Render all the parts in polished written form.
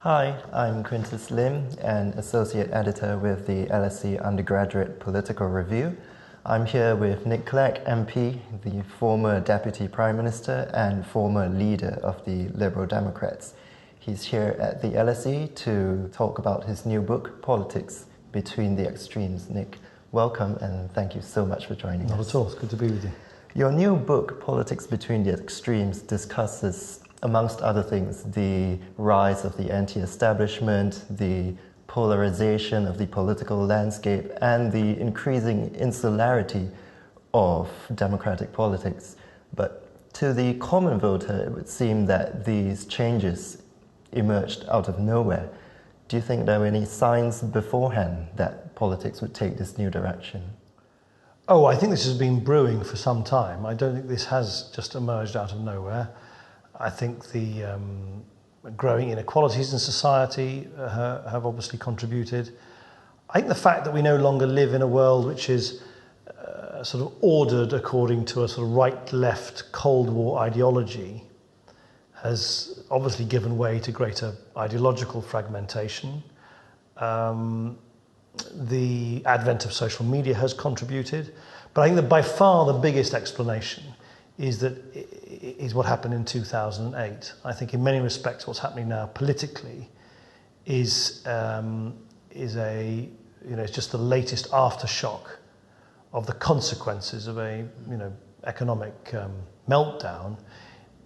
Hi, I'm Quintus Lim, an Associate Editor with the LSE Undergraduate Political Review. I'm here with Nick Clegg MP, the former Deputy Prime Minister and former leader of the Liberal Democrats. He's here at the LSE to talk about his new book, Politics Between the Extremes. Nick, welcome and thank you so much for joining us. Not at all, it's good to be with you. Your new book, Politics Between the Extremes, discusses, amongst other things, the rise of the anti-establishment, the polarization of the political landscape, and the increasing insularity of democratic politics. But to the common voter, it would seem that these changes emerged out of nowhere. Do you think there were any signs beforehand that politics would take this new direction? Oh, I think this has been brewing for some time. I don't think this has just emerged out of nowhere. I think the growing inequalities in society have obviously contributed. I think the fact that we no longer live in a world which is sort of ordered according to a sort of right-left Cold War ideology has obviously given way to greater ideological fragmentation. The advent of social media has contributed, but I think that by far the biggest explanation is what happened in 2008. I think in many respects what's happening now politically is it's just the latest aftershock of the consequences of a economic meltdown,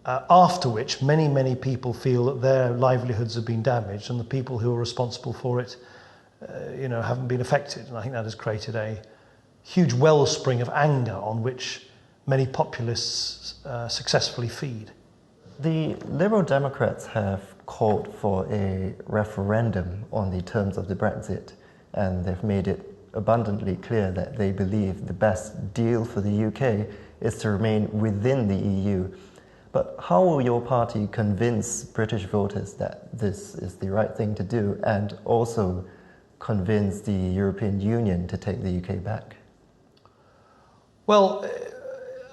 after which many people feel that their livelihoods have been damaged and the people who are responsible for it haven't been affected. And I think that has created a huge wellspring of anger on which many populists successfully feed. The Liberal Democrats have called for a referendum on the terms of the Brexit, and they've made it abundantly clear that they believe the best deal for the UK is to remain within the EU. But how will your party convince British voters that this is the right thing to do, and also convince the European Union to take the UK back? Well,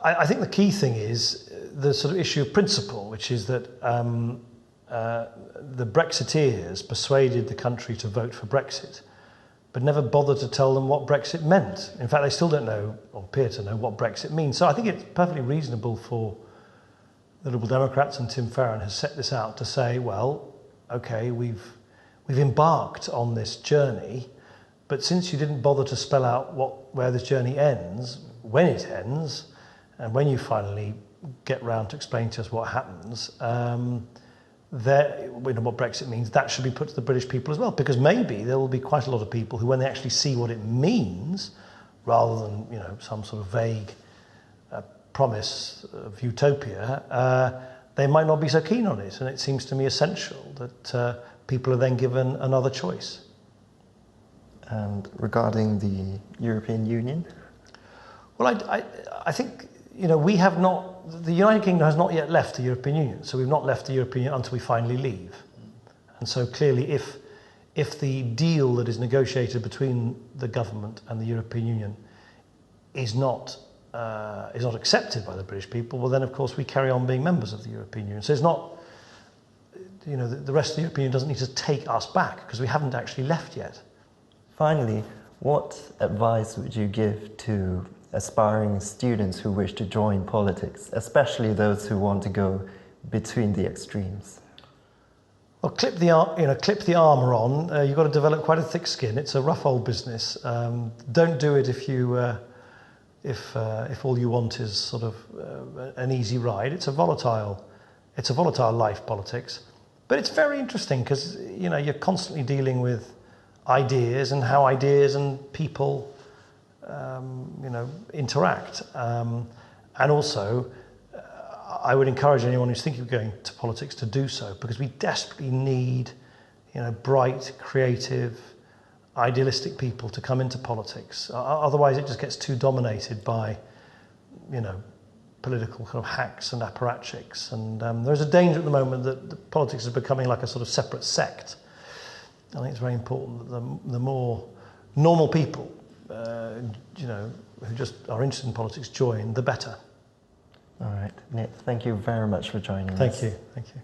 I think the key thing is the sort of issue of principle, which is that the Brexiteers persuaded the country to vote for Brexit, but never bothered to tell them what Brexit meant. In fact, they still don't know, or appear to know, what Brexit means. So I think it's perfectly reasonable for the Liberal Democrats, and Tim Farron has set this out, to say, well, okay, we've embarked on this journey, but since you didn't bother to spell out where this journey ends, when it ends, and when you finally get round to explain to us what happens, what Brexit means, that should be put to the British people as well, because maybe there will be quite a lot of people who, when they actually see what it means, rather than some sort of vague promise of utopia, they might not be so keen on it. And it seems to me essential that people are then given another choice. And regarding the European Union? Well, I think the United Kingdom has not yet left the European Union, so we've not left the European Union until we finally leave. And so clearly, if the deal that is negotiated between the government and the European Union is not accepted by the British people, well then of course we carry on being members of the European Union. So it's not, the rest of the European Union doesn't need to take us back because we haven't actually left yet. Finally, what advice would you give to aspiring students who wish to join politics, especially those who want to go between the extremes? Well, clip the armour on. You've got to develop quite a thick skin. It's a rough old business. Don't do it if all you want is sort of an easy ride. It's a volatile life, politics, but it's very interesting because you're constantly dealing with ideas and how ideas and people interact. And also, I would encourage anyone who's thinking of going to politics to do so, because we desperately need, bright, creative, idealistic people to come into politics. Otherwise, it just gets too dominated by, political kind of hacks and apparatchiks. And there's a danger at the moment that politics is becoming like a sort of separate sect. I think it's very important that the more normal people who just are interested in politics join, the better. All right, Nick, thank you very much for joining us. Thank you.